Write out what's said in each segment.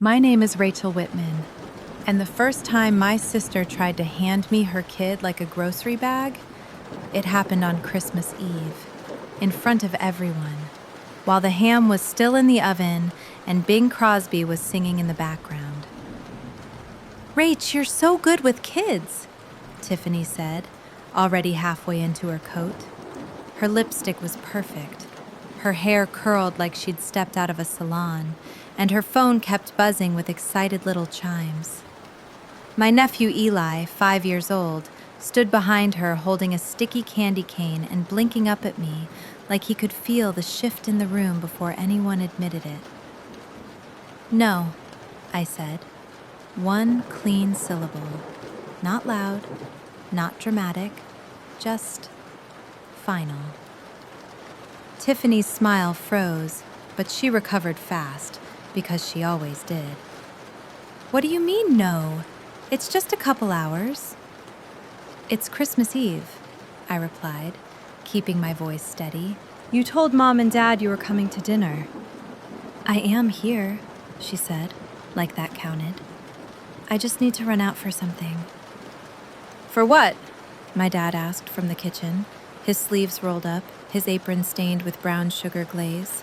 My name is Rachel Whitman, and the first time my sister tried to hand me her kid like a grocery bag, it happened on Christmas Eve, in front of everyone, while the ham was still in the oven and Bing Crosby was singing in the background. "Rach, you're so good with kids," Tiffany said, already halfway into her coat. Her lipstick was perfect. Her hair curled like she'd stepped out of a salon, and her phone kept buzzing with excited little chimes. My nephew Eli, 5 years old, stood behind her holding a sticky candy cane and blinking up at me like he could feel the shift in the room before anyone admitted it. "No," I said. One clean syllable. Not loud, not dramatic, just final. Tiffany's smile froze, but she recovered fast, because she always did. "What do you mean, no? It's just a couple hours." "It's Christmas Eve," I replied, keeping my voice steady. "You told Mom and Dad you were coming to dinner." "I am here," she said, like that counted. "I just need to run out for something." "For what?" my dad asked from the kitchen, his sleeves rolled up, his apron stained with brown sugar glaze.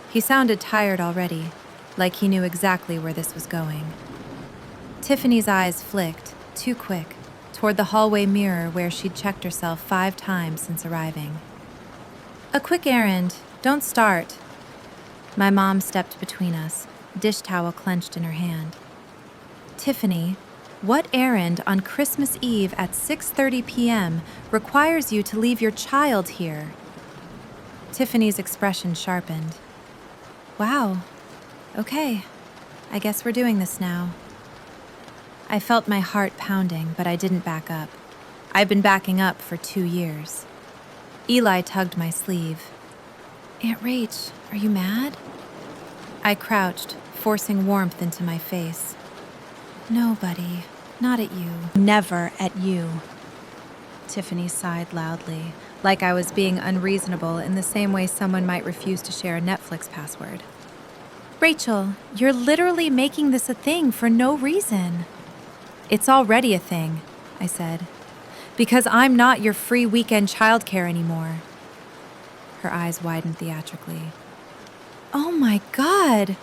He sounded tired already, like he knew exactly where this was going. Tiffany's eyes flicked, too quick, toward the hallway mirror where she'd checked herself 5 times since arriving. "A quick errand. Don't start." My mom stepped between us, dish towel clenched in her hand. "Tiffany, what errand on Christmas Eve at 6:30 p.m. requires you to leave your child here?" Tiffany's expression sharpened. "Wow. Okay. I guess we're doing this now." I felt my heart pounding, but I didn't back up. I've been backing up for 2 years. Eli tugged my sleeve. "Aunt Rach, are you mad?" I crouched, forcing warmth into my face. "No, buddy, not at you. Never at you." Tiffany sighed loudly, like I was being unreasonable in the same way someone might refuse to share a Netflix password. "Rachel, you're literally making this a thing for no reason." "It's already a thing," I said, "because I'm not your free weekend childcare anymore." Her eyes widened theatrically. "Oh my God!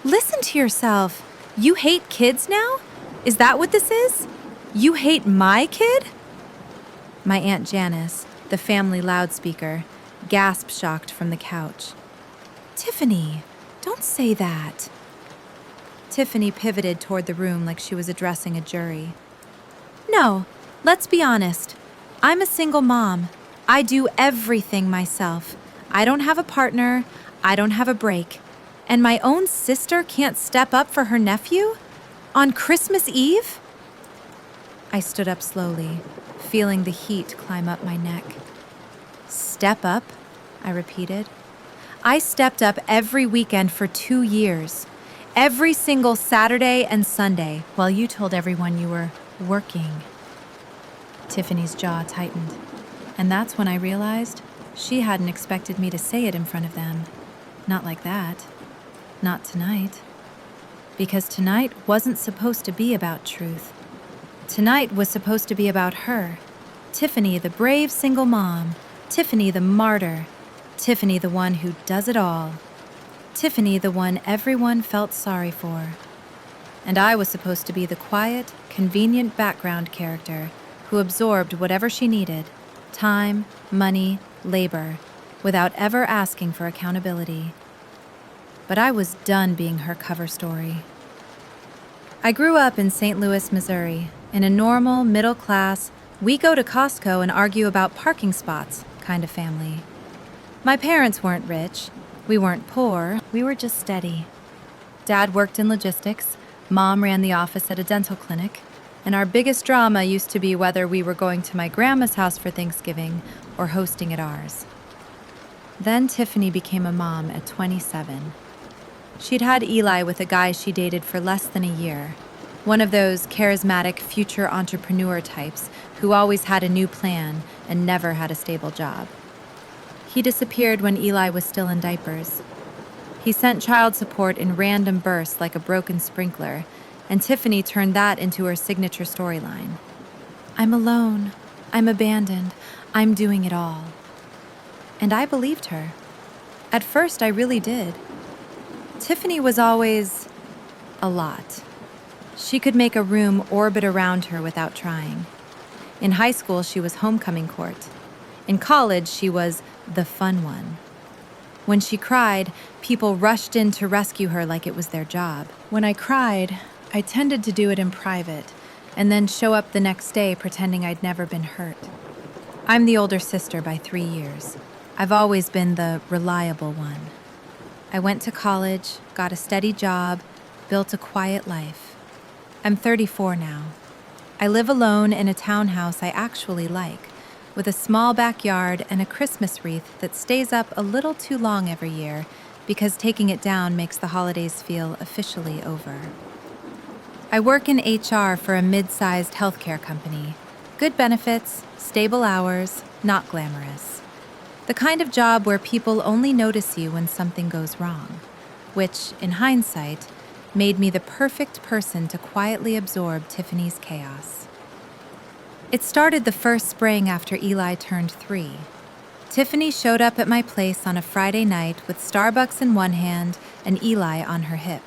Listen to yourself! You hate kids now? Is that what this is? You hate my kid?" My Aunt Janice, the family loudspeaker, gasped shocked from the couch. "Tiffany, don't say that." Tiffany pivoted toward the room like she was addressing a jury. "No, let's be honest. I'm a single mom. I do everything myself. I don't have a partner. I don't have a break. And my own sister can't step up for her nephew? On Christmas Eve?" I stood up slowly, feeling the heat climb up my neck. "Step up?" I repeated. "I stepped up every weekend for 2 years. Every single Saturday and Sunday, while you told everyone you were working." Tiffany's jaw tightened, and that's when I realized she hadn't expected me to say it in front of them. Not like that. Not tonight. Because tonight wasn't supposed to be about truth. Tonight was supposed to be about her. Tiffany, the brave single mom. Tiffany, the martyr. Tiffany, the one who does it all. Tiffany, the one everyone felt sorry for. And I was supposed to be the quiet, convenient background character who absorbed whatever she needed, time, money, labor, without ever asking for accountability. But I was done being her cover story. I grew up in St. Louis, Missouri, in a normal, middle-class, we go to Costco and argue about parking spots kind of family. My parents weren't rich. We weren't poor. We were just steady. Dad worked in logistics. Mom ran the office at a dental clinic. And our biggest drama used to be whether we were going to my grandma's house for Thanksgiving or hosting at ours. Then Tiffany became a mom at 27. She'd had Eli with a guy she dated for less than a year, one of those charismatic future entrepreneur types who always had a new plan and never had a stable job. He disappeared when Eli was still in diapers. He sent child support in random bursts like a broken sprinkler, and Tiffany turned that into her signature storyline. I'm alone. I'm abandoned. I'm doing it all. And I believed her. At first, I really did. Tiffany was always a lot. She could make a room orbit around her without trying. In high school, she was homecoming court. In college, she was the fun one. When she cried, people rushed in to rescue her like it was their job. When I cried, I tended to do it in private, and then show up the next day pretending I'd never been hurt. I'm the older sister by 3 years. I've always been the reliable one. I went to college, got a steady job, built a quiet life. I'm 34 now. I live alone in a townhouse I actually like, with a small backyard and a Christmas wreath that stays up a little too long every year because taking it down makes the holidays feel officially over. I work in HR for a mid-sized healthcare company. Good benefits, stable hours, not glamorous. The kind of job where people only notice you when something goes wrong, which, in hindsight, made me the perfect person to quietly absorb Tiffany's chaos. It started the first spring after Eli turned 3. Tiffany showed up at my place on a Friday night with Starbucks in one hand and Eli on her hip,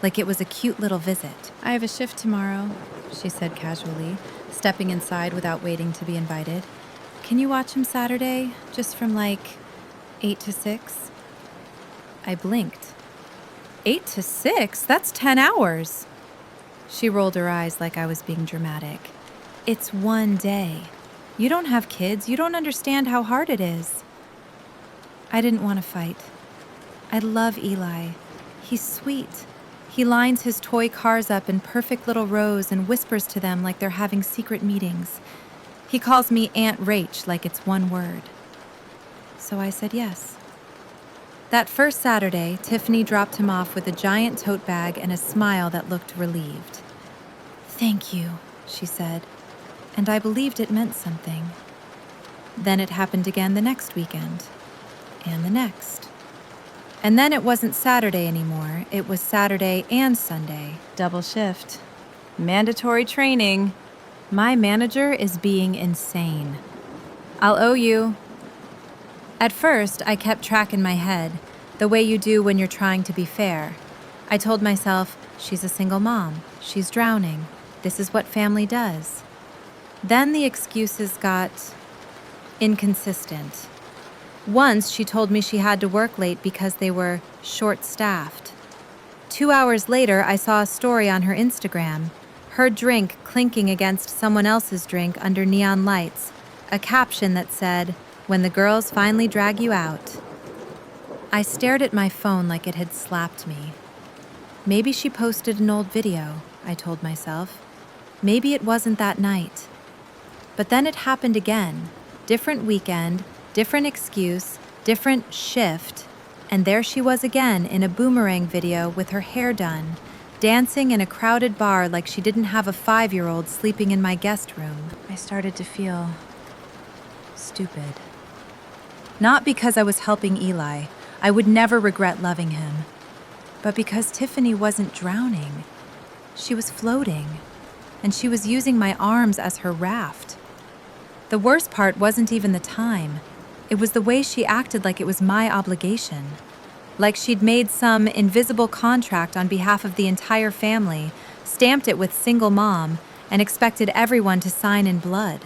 like it was a cute little visit. I have a shift tomorrow, she said casually, stepping inside without waiting to be invited. Can you watch him Saturday, just from 8 to 6? I blinked. 8 to 6? That's 10 hours. She rolled her eyes like I was being dramatic. It's one day. You don't have kids. You don't understand how hard it is. I didn't want to fight. I love Eli. He's sweet. He lines his toy cars up in perfect little rows and whispers to them like they're having secret meetings. He calls me Aunt Rach like it's one word. So I said yes. That first Saturday, Tiffany dropped him off with a giant tote bag and a smile that looked relieved. Thank you, she said, and I believed it meant something. Then it happened again the next weekend, and the next. And then it wasn't Saturday anymore, it was Saturday and Sunday. Double shift. Mandatory training. My manager is being insane. I'll owe you. At first, I kept track in my head, the way you do when you're trying to be fair. I told myself, she's a single mom, she's drowning, this is what family does. Then the excuses got inconsistent. Once she told me she had to work late because they were short-staffed. 2 hours later, I saw a story on her Instagram, her drink clinking against someone else's drink under neon lights, a caption that said, "When the girls finally drag you out." I stared at my phone like it had slapped me. Maybe she posted an old video, I told myself. Maybe it wasn't that night. But then it happened again. Different weekend, different excuse, different shift, and there she was again in a boomerang video with her hair done, dancing in a crowded bar like she didn't have a 5-year-old sleeping in my guest room. I started to feel stupid. Not because I was helping Eli. I would never regret loving him. But because Tiffany wasn't drowning. She was floating, and she was using my arms as her raft. The worst part wasn't even the time. It was the way she acted like it was my obligation. Like she'd made some invisible contract on behalf of the entire family, stamped it with single mom, and expected everyone to sign in blood.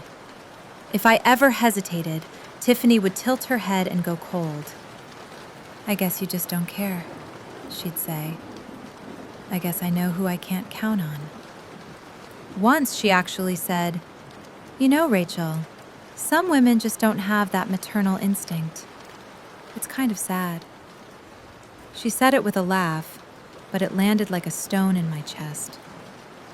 If I ever hesitated, Tiffany would tilt her head and go cold. I guess you just don't care, she'd say. I guess I know who I can't count on. Once she actually said, "You know, Rachel, some women just don't have that maternal instinct. It's kind of sad." She said it with a laugh, but it landed like a stone in my chest.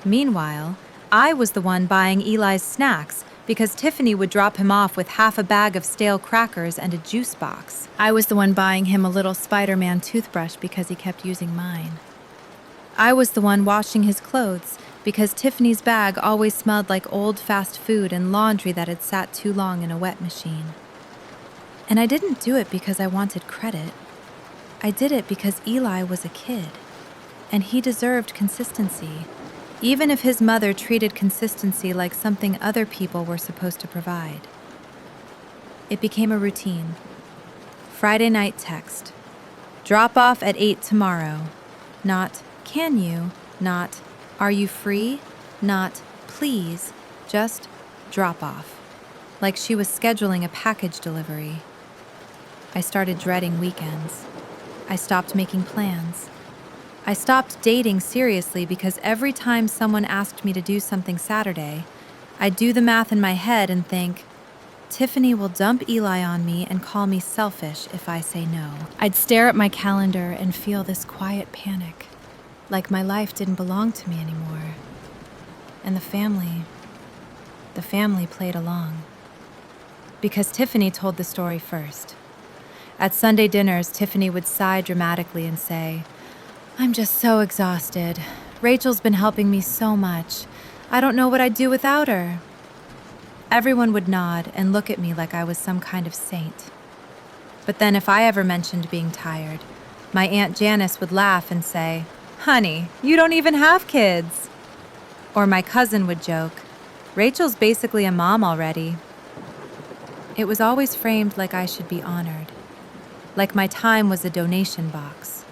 Meanwhile, I was the one buying Eli's snacks because Tiffany would drop him off with half a bag of stale crackers and a juice box. I was the one buying him a little Spider-Man toothbrush because he kept using mine. I was the one washing his clothes because Tiffany's bag always smelled like old fast food and laundry that had sat too long in a wet machine. And I didn't do it because I wanted credit. I did it because Eli was a kid, and he deserved consistency, even if his mother treated consistency like something other people were supposed to provide. It became a routine. Friday night text. Drop off at 8 tomorrow. Not, can you? Not, are you free? Not, please. Just drop off. Like she was scheduling a package delivery. I started dreading weekends. I stopped making plans. I stopped dating seriously because every time someone asked me to do something Saturday, I'd do the math in my head and think, Tiffany will dump Eli on me and call me selfish if I say no. I'd stare at my calendar and feel this quiet panic, like my life didn't belong to me anymore. And the family played along. Because Tiffany told the story first. At Sunday dinners, Tiffany would sigh dramatically and say, I'm just so exhausted. Rachel's been helping me so much. I don't know what I'd do without her. Everyone would nod and look at me like I was some kind of saint. But then if I ever mentioned being tired, my Aunt Janice would laugh and say, Honey, you don't even have kids. Or my cousin would joke, Rachel's basically a mom already. It was always framed like I should be honored, like my time was a donation box.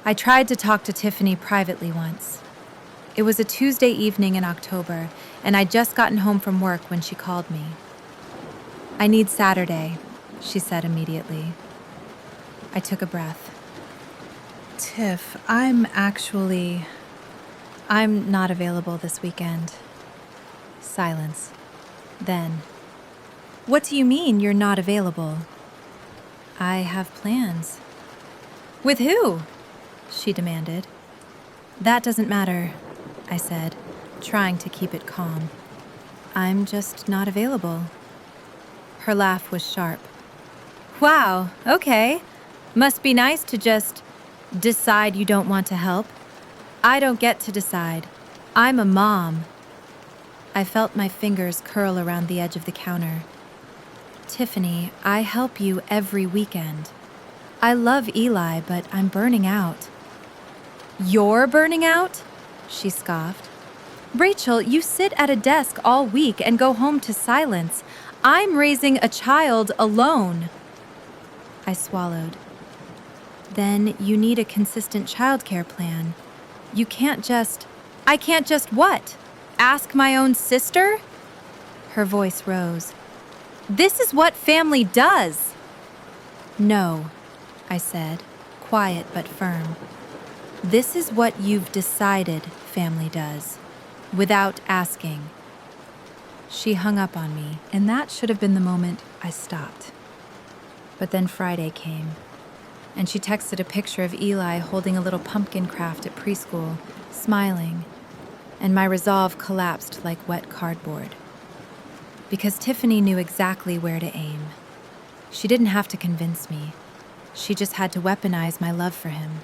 I tried to talk to Tiffany privately once. It was a Tuesday evening in October, and I'd just gotten home from work when she called me. I need Saturday, she said immediately. I took a breath. Tiff, I'm not available this weekend. Silence. Then, what do you mean you're not available? I have plans. With who? She demanded. That doesn't matter, I said, trying to keep it calm. I'm just not available. Her laugh was sharp. Wow, okay. Must be nice to just decide you don't want to help. I don't get to decide. I'm a mom. I felt my fingers curl around the edge of the counter. Tiffany, I help you every weekend. I love Eli, but I'm burning out. You're burning out? She scoffed. Rachel, you sit at a desk all week and go home to silence. I'm raising a child alone. I swallowed. Then you need a consistent childcare plan. I can't just what? Ask my own sister? Her voice rose. This is what family does. No, I said, quiet but firm. This is what you've decided family does, without asking. She hung up on me, and that should have been the moment I stopped. But then Friday came, and she texted a picture of Eli holding a little pumpkin craft at preschool, smiling, and my resolve collapsed like wet cardboard. Because Tiffany knew exactly where to aim. She didn't have to convince me. She just had to weaponize my love for him.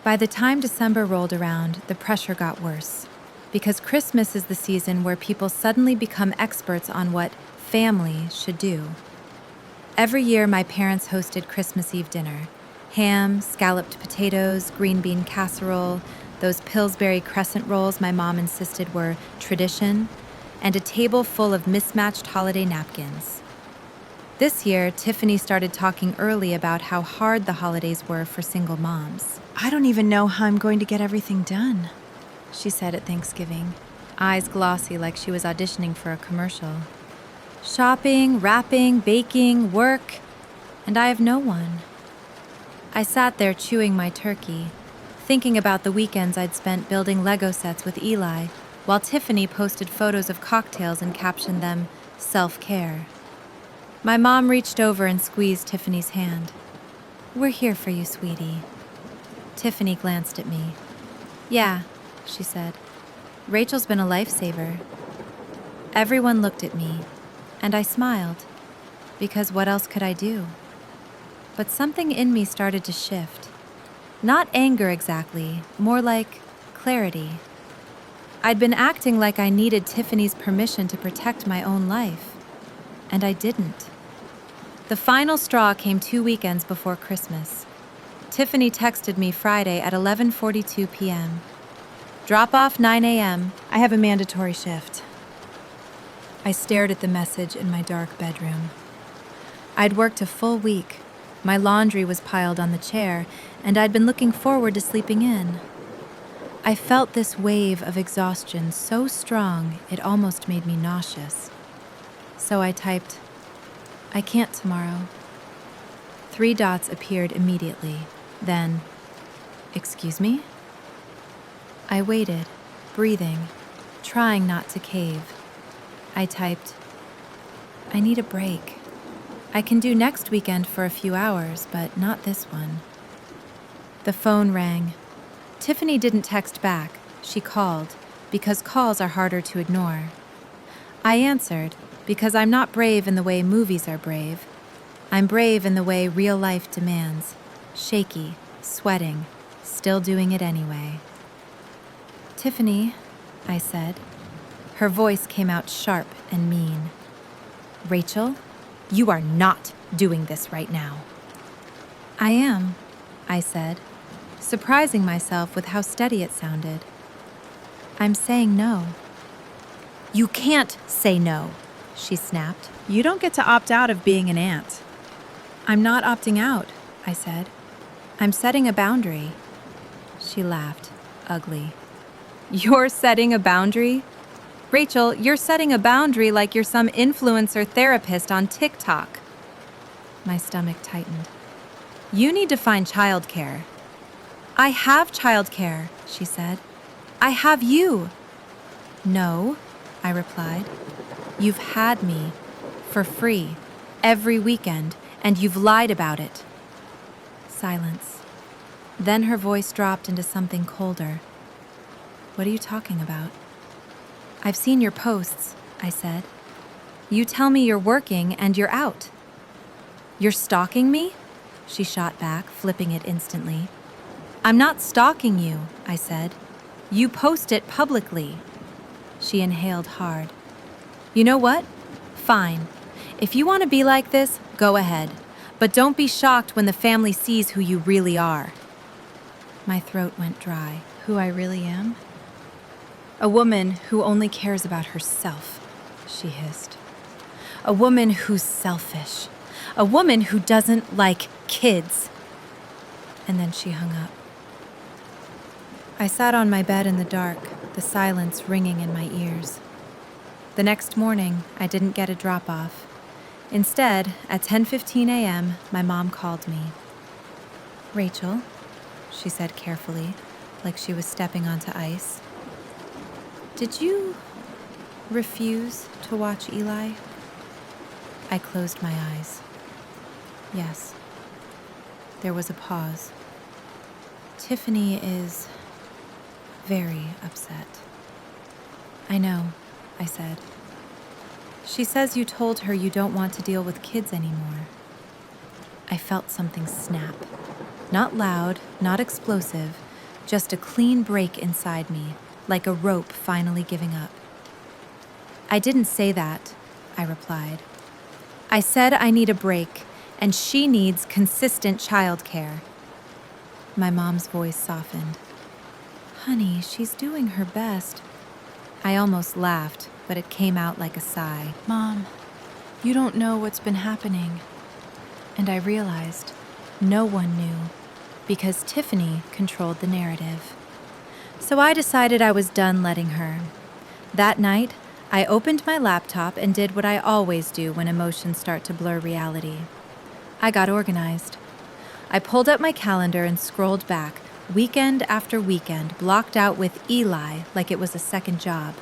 By the time December rolled around, the pressure got worse. Because Christmas is the season where people suddenly become experts on what family should do. Every year, my parents hosted Christmas Eve dinner. Ham, scalloped potatoes, green bean casserole, those Pillsbury crescent rolls my mom insisted were tradition, and a table full of mismatched holiday napkins. This year, Tiffany started talking early about how hard the holidays were for single moms. I don't even know how I'm going to get everything done, she said at Thanksgiving, eyes glossy like she was auditioning for a commercial. Shopping, wrapping, baking, work, and I have no one. I sat there chewing my turkey, thinking about the weekends I'd spent building Lego sets with Eli, while Tiffany posted photos of cocktails and captioned them, self-care. My mom reached over and squeezed Tiffany's hand. We're here for you, sweetie. Tiffany glanced at me. Yeah, she said. Rachel's been a lifesaver. Everyone looked at me, and I smiled, because what else could I do? But something in me started to shift. Not anger exactly, more like clarity. I'd been acting like I needed Tiffany's permission to protect my own life, and I didn't. The final straw came 2 weekends before Christmas. Tiffany texted me Friday at 11:42 p.m. Drop off 9 a.m. I have a mandatory shift. I stared at the message in my dark bedroom. I'd worked a full week. My laundry was piled on the chair, and I'd been looking forward to sleeping in. I felt this wave of exhaustion so strong it almost made me nauseous. So I typed, "I can't tomorrow." 3 dots appeared immediately. Then, "Excuse me?" I waited, breathing, trying not to cave. I typed, "I need a break. I can do next weekend for a few hours, but not this one." The phone rang. Tiffany didn't text back. She called, because calls are harder to ignore. I answered, because I'm not brave in the way movies are brave. I'm brave in the way real life demands. Shaky, sweating, still doing it anyway. "Tiffany," I said. Her voice came out sharp and mean. "Rachel, you are not doing this right now." "I am," I said, surprising myself with how steady it sounded. "I'm saying no." "You can't say no," she snapped. "You don't get to opt out of being an aunt." "I'm not opting out," I said. "I'm setting a boundary." She laughed, ugly. "You're setting a boundary? Rachel, you're setting a boundary like you're some influencer therapist on TikTok." My stomach tightened. "You need to find childcare." "I have childcare," she said. "I have you." "No," I replied. "You've had me, for free, every weekend, and you've lied about it." Silence. Then her voice dropped into something colder. "What are you talking about?" "I've seen your posts," I said. "You tell me you're working and you're out." "You're stalking me?" she shot back, flipping it instantly. "I'm not stalking you," I said. "You post it publicly." She inhaled hard. "You know what? Fine. If you want to be like this, go ahead. But don't be shocked when the family sees who you really are." My throat went dry. Who I really am? "A woman who only cares about herself," she hissed. "A woman who's selfish. A woman who doesn't like kids." And then she hung up. I sat on my bed in the dark, the silence ringing in my ears. The next morning, I didn't get a drop-off. Instead, at 10:15 a.m., my mom called me. "Rachel," she said carefully, like she was stepping onto ice. "Did you refuse to watch Eli?" I closed my eyes. Yes. There was a pause. "Tiffany is very upset." "I know," I said. "She says you told her you don't want to deal with kids anymore." I felt something snap. Not loud, not explosive, just a clean break inside me, like a rope finally giving up. "I didn't say that," I replied. "I said I need a break, and she needs consistent childcare." My mom's voice softened. "Honey, she's doing her best." I almost laughed, but it came out like a sigh. "Mom, you don't know what's been happening." And I realized no one knew, because Tiffany controlled the narrative. So I decided I was done letting her. That night, I opened my laptop and did what I always do when emotions start to blur reality. I got organized. I pulled up my calendar and scrolled back, weekend after weekend, blocked out with Eli like it was a second job.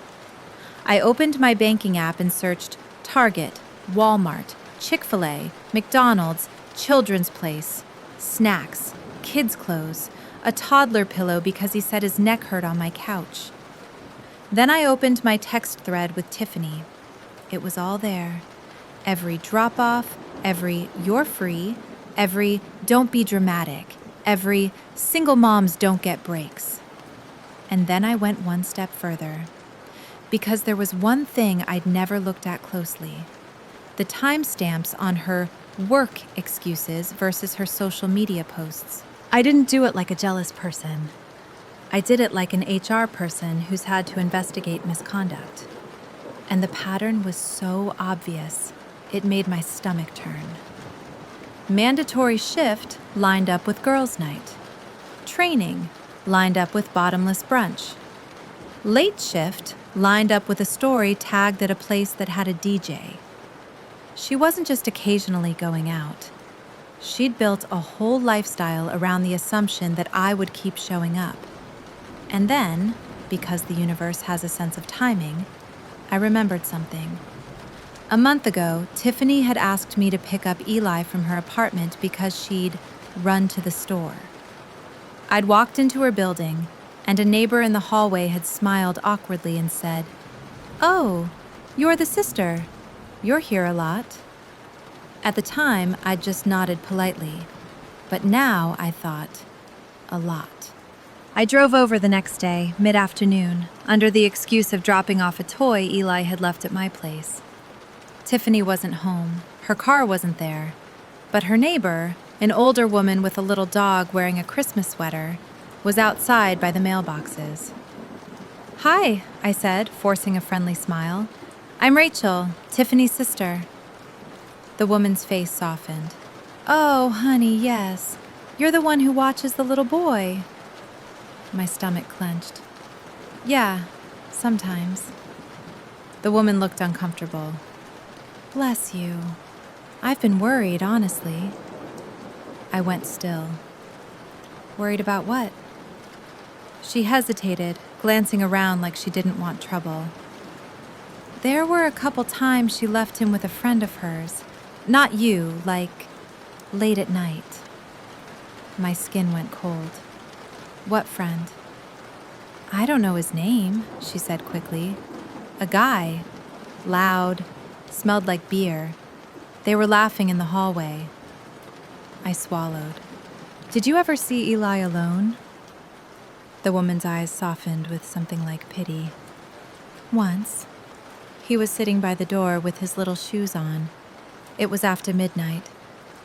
I opened my banking app and searched Target, Walmart, Chick-fil-A, McDonald's, Children's Place, snacks, kids' clothes, a toddler pillow because he said his neck hurt on my couch. Then I opened my text thread with Tiffany. It was all there. Every drop-off, every "you're free," every "don't be dramatic," every "single moms don't get breaks." And then I went one step further, because there was one thing I'd never looked at closely: the timestamps on her work excuses versus her social media posts. I didn't do it like a jealous person. I did it like an HR person who's had to investigate misconduct. And the pattern was so obvious, it made my stomach turn. Mandatory shift lined up with girls' night. Training lined up with bottomless brunch. Late shift lined up with a story tagged at a place that had a DJ. She wasn't just occasionally going out. She'd built a whole lifestyle around the assumption that I would keep showing up. And then, because the universe has a sense of timing, I remembered something. A month ago, Tiffany had asked me to pick up Eli from her apartment because she'd run to the store. I'd walked into her building, and a neighbor in the hallway had smiled awkwardly and said, "Oh, you're the sister. You're here a lot." At the time, I'd just nodded politely, but now I thought, a lot. I drove over the next day, mid-afternoon, under the excuse of dropping off a toy Eli had left at my place. Tiffany wasn't home. Her car wasn't there. But her neighbor, an older woman with a little dog wearing a Christmas sweater, was outside by the mailboxes. "Hi," I said, forcing a friendly smile. "I'm Rachel, Tiffany's sister." The woman's face softened. "Oh, honey, yes. You're the one who watches the little boy." My stomach clenched. "Yeah, sometimes." The woman looked uncomfortable. "Bless you. I've been worried, honestly." I went still. "Worried about what?" She hesitated, glancing around like she didn't want trouble. "There were a couple times she left him with a friend of hers. Not you, like late at night." My skin went cold. "What friend?" "I don't know his name," she said quickly. "A guy. Loud. Smelled like beer. They were laughing in the hallway." I swallowed. "Did you ever see Eli alone?" The woman's eyes softened with something like pity. "Once. He was sitting by the door with his little shoes on. It was after midnight.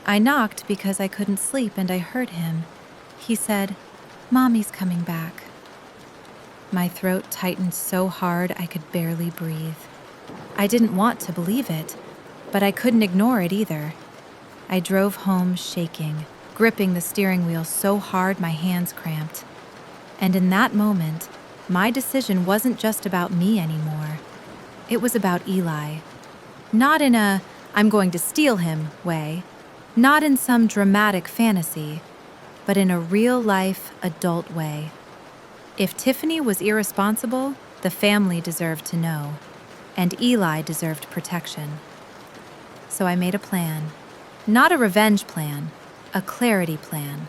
I knocked because I couldn't sleep and I heard him. He said, 'Mommy's coming back.'" My throat tightened so hard I could barely breathe. I didn't want to believe it, but I couldn't ignore it either. I drove home shaking, gripping the steering wheel so hard my hands cramped. And in that moment, my decision wasn't just about me anymore. It was about Eli. Not in a "I'm going to steal him" way, not in some dramatic fantasy, but in a real-life, adult way. If Tiffany was irresponsible, the family deserved to know, and Eli deserved protection. So I made a plan. Not a revenge plan, a clarity plan.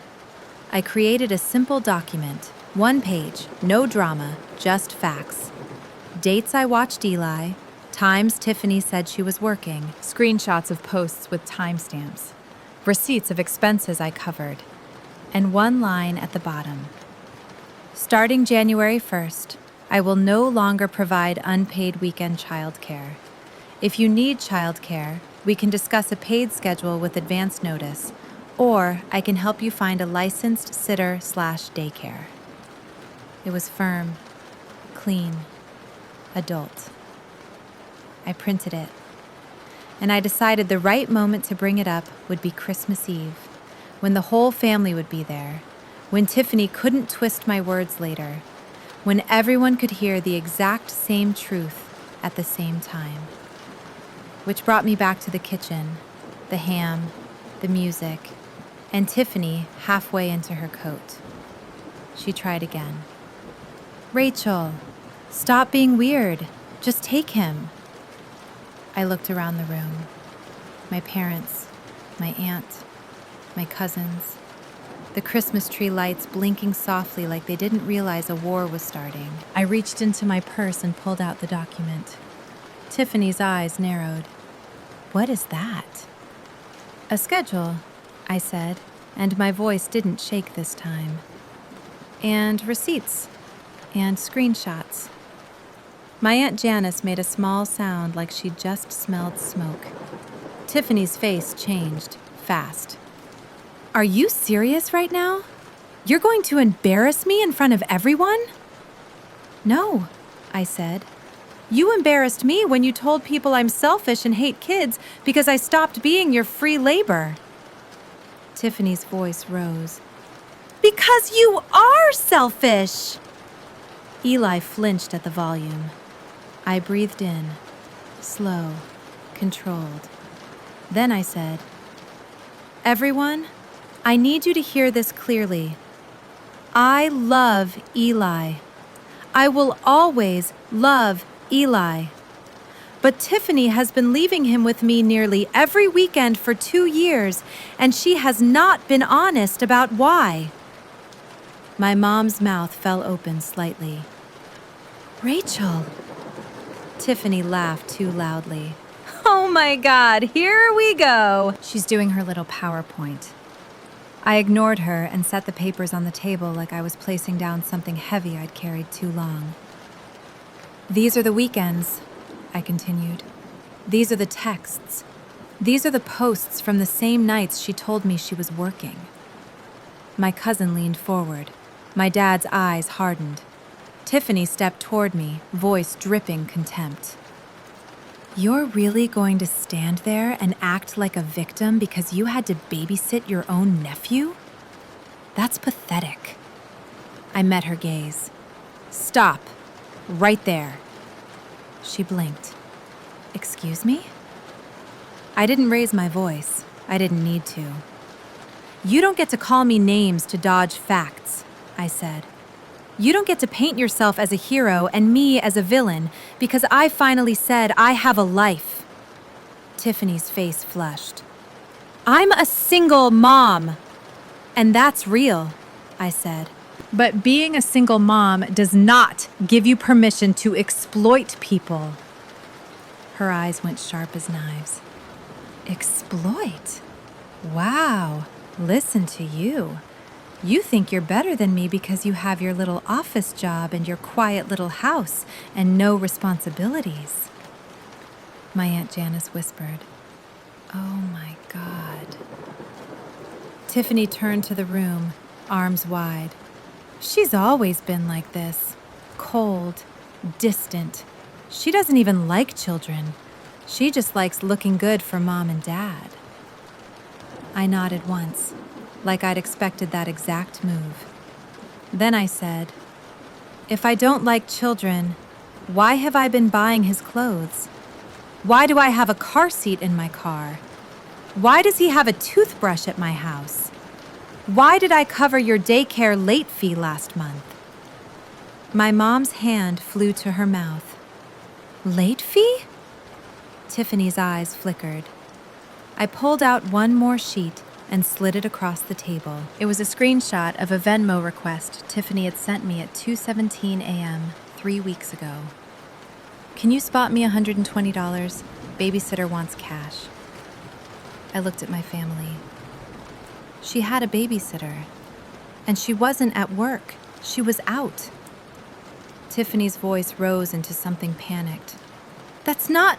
I created a simple document, 1 page, no drama, just facts. Dates I watched Eli, times Tiffany said she was working, screenshots of posts with timestamps, receipts of expenses I covered, and one line at the bottom. Starting January 1st, I will no longer provide unpaid weekend childcare. If you need childcare, we can discuss a paid schedule with advance notice, or I can help you find a licensed sitter/daycare. It was firm, clean, adult. I printed it, and I decided the right moment to bring it up would be Christmas Eve, when the whole family would be there, when Tiffany couldn't twist my words later, when everyone could hear the exact same truth at the same time. Which brought me back to the kitchen, the ham, the music, and Tiffany halfway into her coat. She tried again. "Rachel, stop being weird. Just take him." I looked around the room. My parents, my aunt, my cousins, the Christmas tree lights blinking softly like they didn't realize a war was starting. I reached into my purse and pulled out the document. Tiffany's eyes narrowed. "What is that?" "A schedule," I said, and my voice didn't shake this time. "And receipts, and screenshots." My Aunt Janice made a small sound like she'd just smelled smoke. Tiffany's face changed, fast. Are you serious right now? You're going to embarrass me in front of everyone? No, I said. You embarrassed me when you told people I'm selfish and hate kids because I stopped being your free labor. Tiffany's voice rose. Because you are selfish! Eli flinched at the volume. I breathed in, slow, controlled. Then I said, Everyone, I need you to hear this clearly. I love Eli. I will always love Eli. But Tiffany has been leaving him with me nearly every weekend for 2 years, and she has not been honest about why. My mom's mouth fell open slightly. Rachel. Tiffany laughed too loudly. Oh my God, here we go. She's doing her little PowerPoint. I ignored her and set the papers on the table like I was placing down something heavy I'd carried too long. These are the weekends, I continued. These are the texts. These are the posts from the same nights she told me she was working. My cousin leaned forward. My dad's eyes hardened. Tiffany stepped toward me, voice dripping contempt. You're really going to stand there and act like a victim because you had to babysit your own nephew? That's pathetic. I met her gaze. Stop. Right there. She blinked. Excuse me? I didn't raise my voice. I didn't need to. You don't get to call me names to dodge facts, I said. You don't get to paint yourself as a hero and me as a villain because I finally said I have a life. Tiffany's face flushed. I'm a single mom. And that's real, I said. But being a single mom does not give you permission to exploit people. Her eyes went sharp as knives. Exploit? Wow, listen to you. You think you're better than me because you have your little office job and your quiet little house and no responsibilities. My Aunt Janice whispered, Oh my God. Tiffany turned to the room, arms wide. She's always been like this, cold, distant. She doesn't even like children. She just likes looking good for Mom and Dad. I nodded once, like I'd expected that exact move. Then I said, If I don't like children, why have I been buying his clothes? Why do I have a car seat in my car? Why does he have a toothbrush at my house? Why did I cover your daycare late fee last month? My mom's hand flew to her mouth. Late fee? Tiffany's eyes flickered. I pulled out one more sheet and slid it across the table. It was a screenshot of a Venmo request Tiffany had sent me at 2:17 a.m. 3 weeks ago. Can you spot me $120? Babysitter wants cash. I looked at my family. She had a babysitter, and she wasn't at work. She was out. Tiffany's voice rose into something panicked. That's not...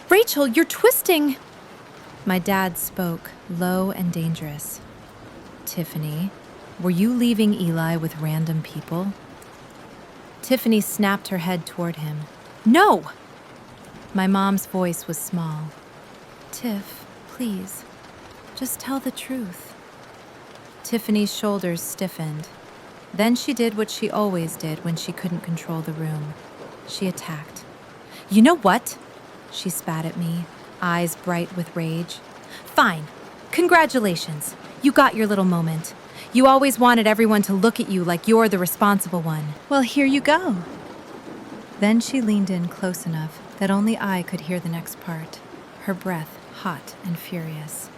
Rachel, you're twisting... My dad spoke, low and dangerous. Tiffany, were you leaving Eli with random people? Tiffany snapped her head toward him. No! My mom's voice was small. Tiff, please, just tell the truth. Tiffany's shoulders stiffened. Then she did what she always did when she couldn't control the room. She attacked. You know what? She spat at me, eyes bright with rage. Fine. Congratulations. You got your little moment. You always wanted everyone to look at you like you're the responsible one. Well, here you go. Then she leaned in close enough that only I could hear the next part, her breath hot and furious.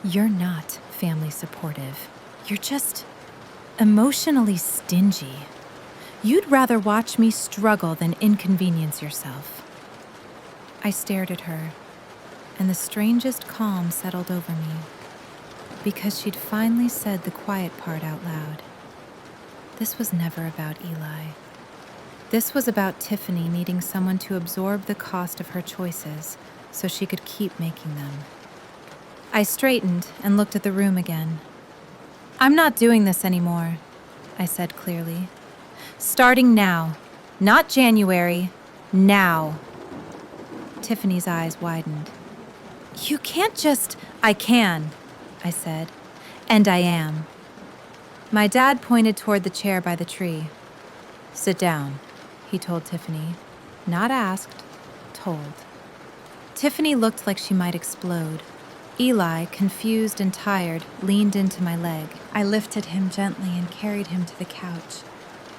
You're not family supportive. You're just emotionally stingy. You'd rather watch me struggle than inconvenience yourself. I stared at her, and the strangest calm settled over me, because she'd finally said the quiet part out loud. This was never about Eli. This was about Tiffany needing someone to absorb the cost of her choices so she could keep making them. I straightened and looked at the room again. "I'm not doing this anymore," I said clearly. "Starting now. Not January. Now." Tiffany's eyes widened. "You can't just—" "I can," I said. "And I am." My dad pointed toward the chair by the tree. "Sit down," he told Tiffany. Not asked, told. Tiffany looked like she might explode. Eli, confused and tired, leaned into my leg. I lifted him gently and carried him to the couch,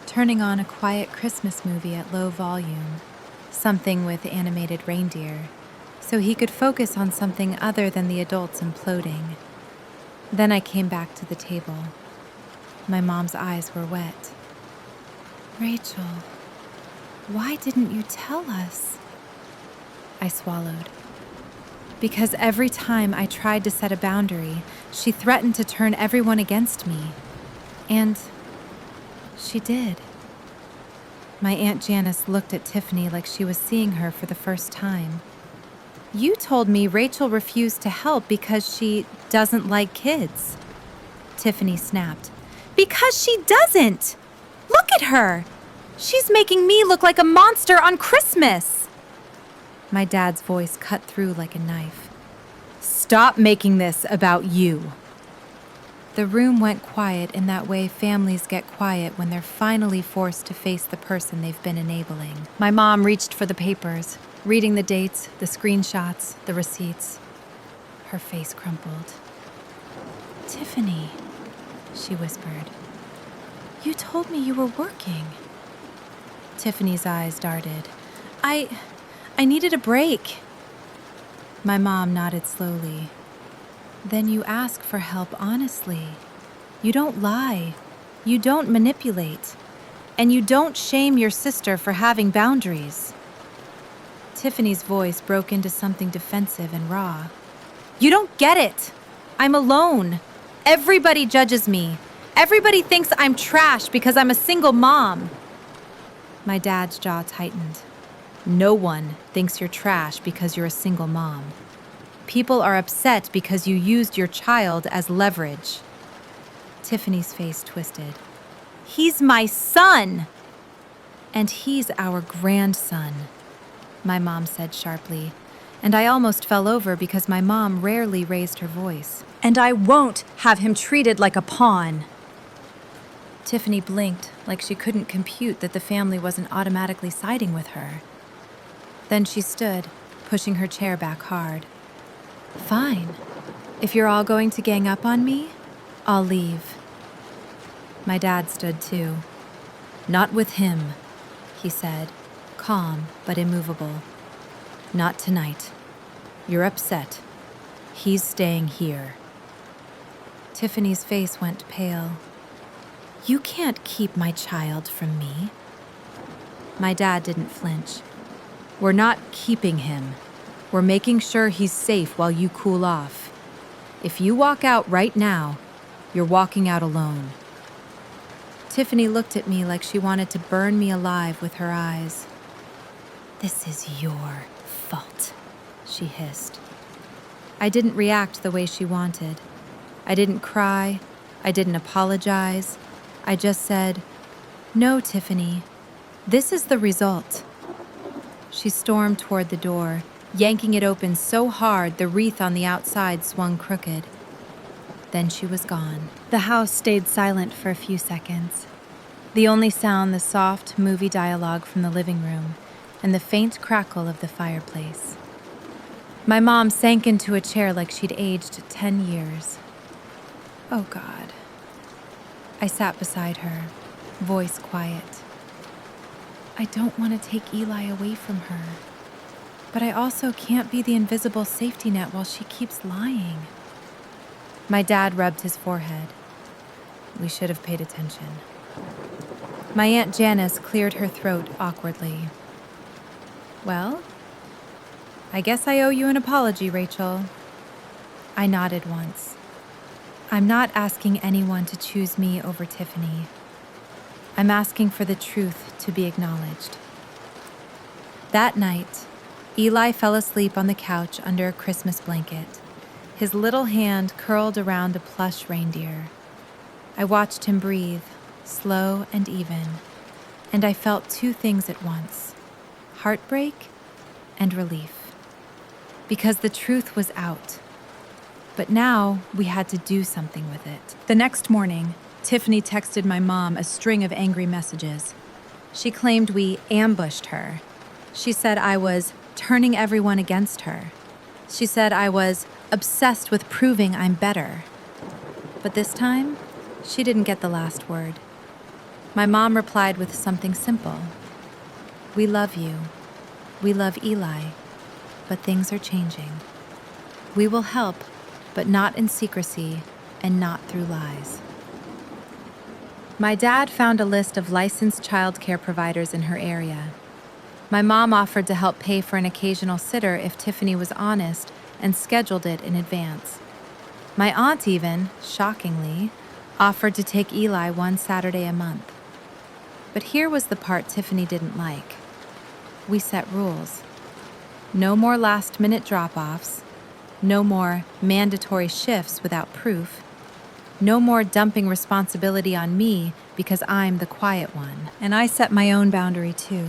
turning on a quiet Christmas movie at low volume, something with animated reindeer, so he could focus on something other than the adults imploding. Then I came back to the table. My mom's eyes were wet. "Rachel, why didn't you tell us?" I swallowed. Because every time I tried to set a boundary, she threatened to turn everyone against me. And she did. My Aunt Janice looked at Tiffany like she was seeing her for the first time. "You told me Rachel refused to help because she doesn't like kids." Tiffany snapped. "Because she doesn't! Look at her! She's making me look like a monster on Christmas!" My dad's voice cut through like a knife. "Stop making this about you." The room went quiet in that way families get quiet when they're finally forced to face the person they've been enabling. My mom reached for the papers, reading the dates, the screenshots, the receipts. Her face crumpled. "Tiffany," she whispered, "you told me you were working." Tiffany's eyes darted. I needed a break." My mom nodded slowly. "Then you ask for help honestly. You don't lie. You don't manipulate. And you don't shame your sister for having boundaries." Tiffany's voice broke into something defensive and raw. "You don't get it. I'm alone. Everybody judges me. Everybody thinks I'm trash because I'm a single mom." My dad's jaw tightened. "No one thinks you're trash because you're a single mom. People are upset because you used your child as leverage." Tiffany's face twisted. "He's my son!" "And he's our grandson," my mom said sharply, and I almost fell over because my mom rarely raised her voice. "And I won't have him treated like a pawn." Tiffany blinked like she couldn't compute that the family wasn't automatically siding with her. Then she stood, pushing her chair back hard. "Fine. If you're all going to gang up on me, I'll leave." My dad stood too. "Not with him," he said, calm but immovable. "Not tonight. You're upset. He's staying here." Tiffany's face went pale. "You can't keep my child from me." My dad didn't flinch. "We're not keeping him. We're making sure he's safe while you cool off. If you walk out right now, you're walking out alone." Tiffany looked at me like she wanted to burn me alive with her eyes. "This is your fault," she hissed. I didn't react the way she wanted. I didn't cry. I didn't apologize. I just said, "No, Tiffany, this is the result." She stormed toward the door, yanking it open so hard the wreath on the outside swung crooked. Then she was gone. The house stayed silent for a few seconds. The only sound the soft, movie dialogue from the living room and the faint crackle of the fireplace. My mom sank into a chair like she'd aged 10 years. "Oh, God." I sat beside her, voice quiet. "I don't want to take Eli away from her, but I also can't be the invisible safety net while she keeps lying." My dad rubbed his forehead. "We should have paid attention." My Aunt Janice cleared her throat awkwardly. "Well, I guess I owe you an apology, Rachel." I nodded once. "I'm not asking anyone to choose me over Tiffany. I'm asking for the truth to be acknowledged." That night, Eli fell asleep on the couch under a Christmas blanket, his little hand curled around a plush reindeer. I watched him breathe, slow and even, and I felt two things at once: heartbreak and relief. Because the truth was out. But now we had to do something with it. The next morning, Tiffany texted my mom a string of angry messages. She claimed we ambushed her. She said I was turning everyone against her. She said I was obsessed with proving I'm better. But this time, she didn't get the last word. My mom replied with something simple. We love you. We love Eli. But things are changing. We will help, but not in secrecy and not through lies. My dad found a list of licensed childcare providers in her area. My mom offered to help pay for an occasional sitter if Tiffany was honest and scheduled it in advance. My aunt even, shockingly, offered to take Eli one Saturday a month. But here was the part Tiffany didn't like. We set rules. No more last-minute drop-offs. No more mandatory shifts without proof. No more dumping responsibility on me because I'm the quiet one. And I set my own boundary too.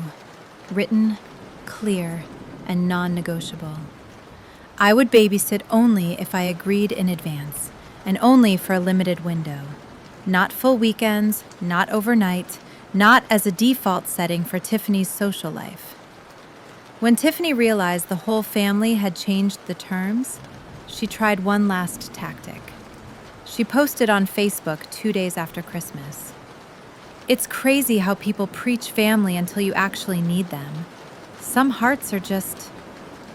Written, clear, and non-negotiable. I would babysit only if I agreed in advance, and only for a limited window. Not full weekends, not overnight, not as a default setting for Tiffany's social life. When Tiffany realized the whole family had changed the terms, she tried one last tactic. She posted on Facebook 2 days after Christmas. It's crazy how people preach family until you actually need them. Some hearts are just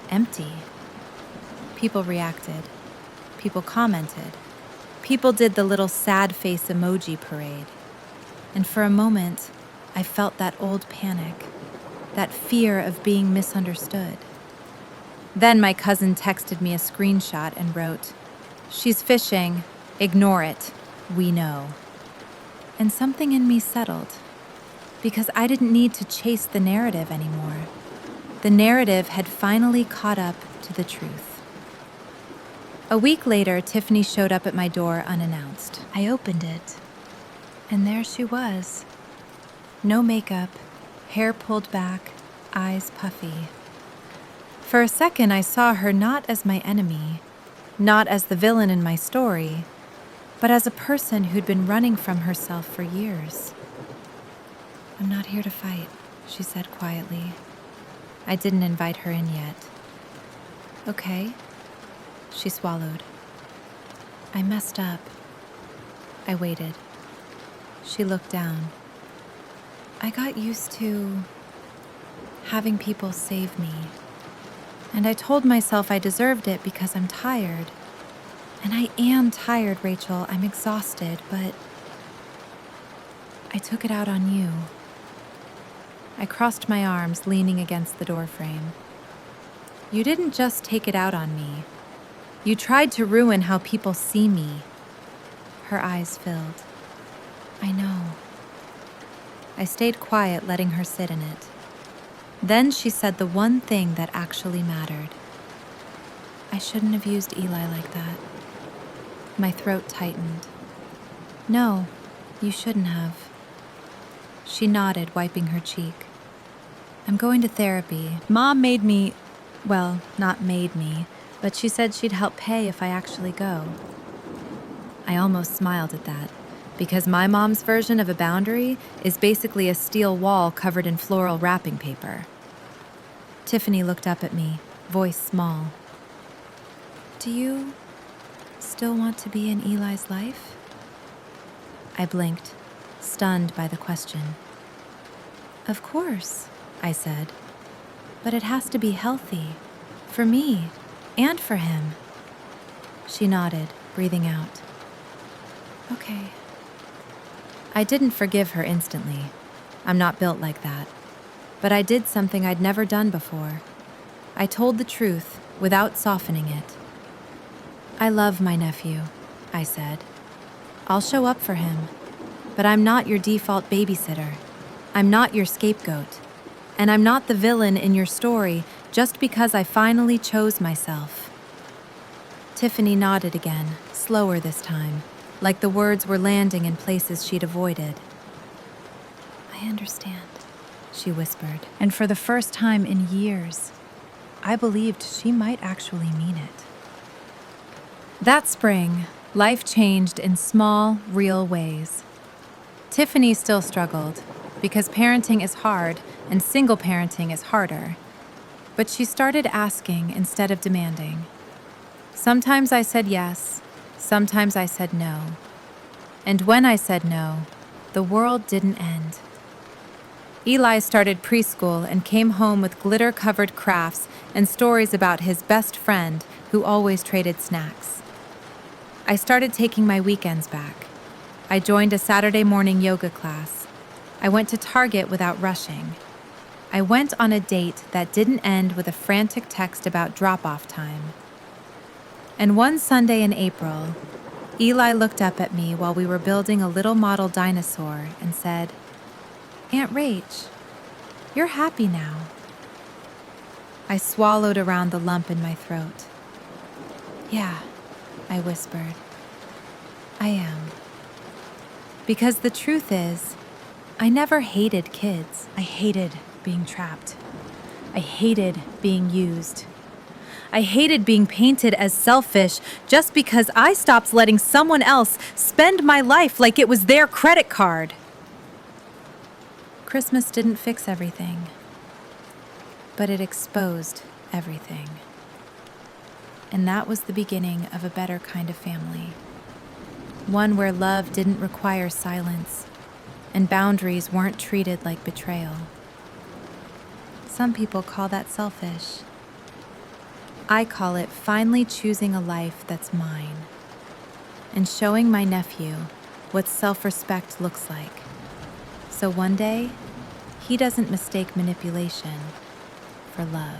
empty. People reacted. People commented. People did the little sad face emoji parade. And for a moment, I felt that old panic, that fear of being misunderstood. Then my cousin texted me a screenshot and wrote, "She's fishing. Ignore it. We know." And something in me settled, because I didn't need to chase the narrative anymore. The narrative had finally caught up to the truth. A week later, Tiffany showed up at my door unannounced. I opened it, and there she was. No makeup, hair pulled back, eyes puffy. For a second, I saw her not as my enemy, not as the villain in my story, but as a person who'd been running from herself for years. "I'm not here to fight," she said quietly. I didn't invite her in yet. "Okay," she swallowed. "I messed up." I waited. She looked down. "I got used to having people save me. And I told myself I deserved it because I'm tired. And I am tired, Rachel. I'm exhausted, but I took it out on you." I crossed my arms, leaning against the doorframe. "You didn't just take it out on me. You tried to ruin how people see me." Her eyes filled. "I know." I stayed quiet, letting her sit in it. Then she said the one thing that actually mattered. "I shouldn't have used Eli like that." My throat tightened. "No, you shouldn't have." She nodded, wiping her cheek. "I'm going to therapy. Mom made me, well, not made me, but she said she'd help pay if I actually go." I almost smiled at that, because my mom's version of a boundary is basically a steel wall covered in floral wrapping paper. Tiffany looked up at me, voice small. "Do you still want to be in Eli's life?" I blinked, stunned by the question. "Of course," I said. "But it has to be healthy, for me and for him." She nodded, breathing out. "Okay." I didn't forgive her instantly. I'm not built like that. But I did something I'd never done before. I told the truth without softening it. "I love my nephew," I said. "I'll show up for him. But I'm not your default babysitter. I'm not your scapegoat. And I'm not the villain in your story just because I finally chose myself." Tiffany nodded again, slower this time, like the words were landing in places she'd avoided. I understand, she whispered, and for the first time in years, I believed she might actually mean it. That spring, life changed in small, real ways. Tiffany still struggled, because parenting is hard and single parenting is harder. But she started asking instead of demanding. Sometimes I said yes, sometimes I said no. And when I said no, the world didn't end. Eli started preschool and came home with glitter-covered crafts and stories about his best friend who always traded snacks. I started taking my weekends back. I joined a Saturday morning yoga class. I went to Target without rushing. I went on a date that didn't end with a frantic text about drop-off time. And one Sunday in April, Eli looked up at me while we were building a little model dinosaur and said, "Aunt Rach, you're happy now." I swallowed around the lump in my throat. "Yeah," I whispered. "I am." Because the truth is, I never hated kids. I hated being trapped. I hated being used. I hated being painted as selfish just because I stopped letting someone else spend my life like it was their credit card. Christmas didn't fix everything, but it exposed everything. And that was the beginning of a better kind of family. One where love didn't require silence, and boundaries weren't treated like betrayal. Some people call that selfish. I call it finally choosing a life that's mine, and showing my nephew what self-respect looks like. So one day, he doesn't mistake manipulation for love.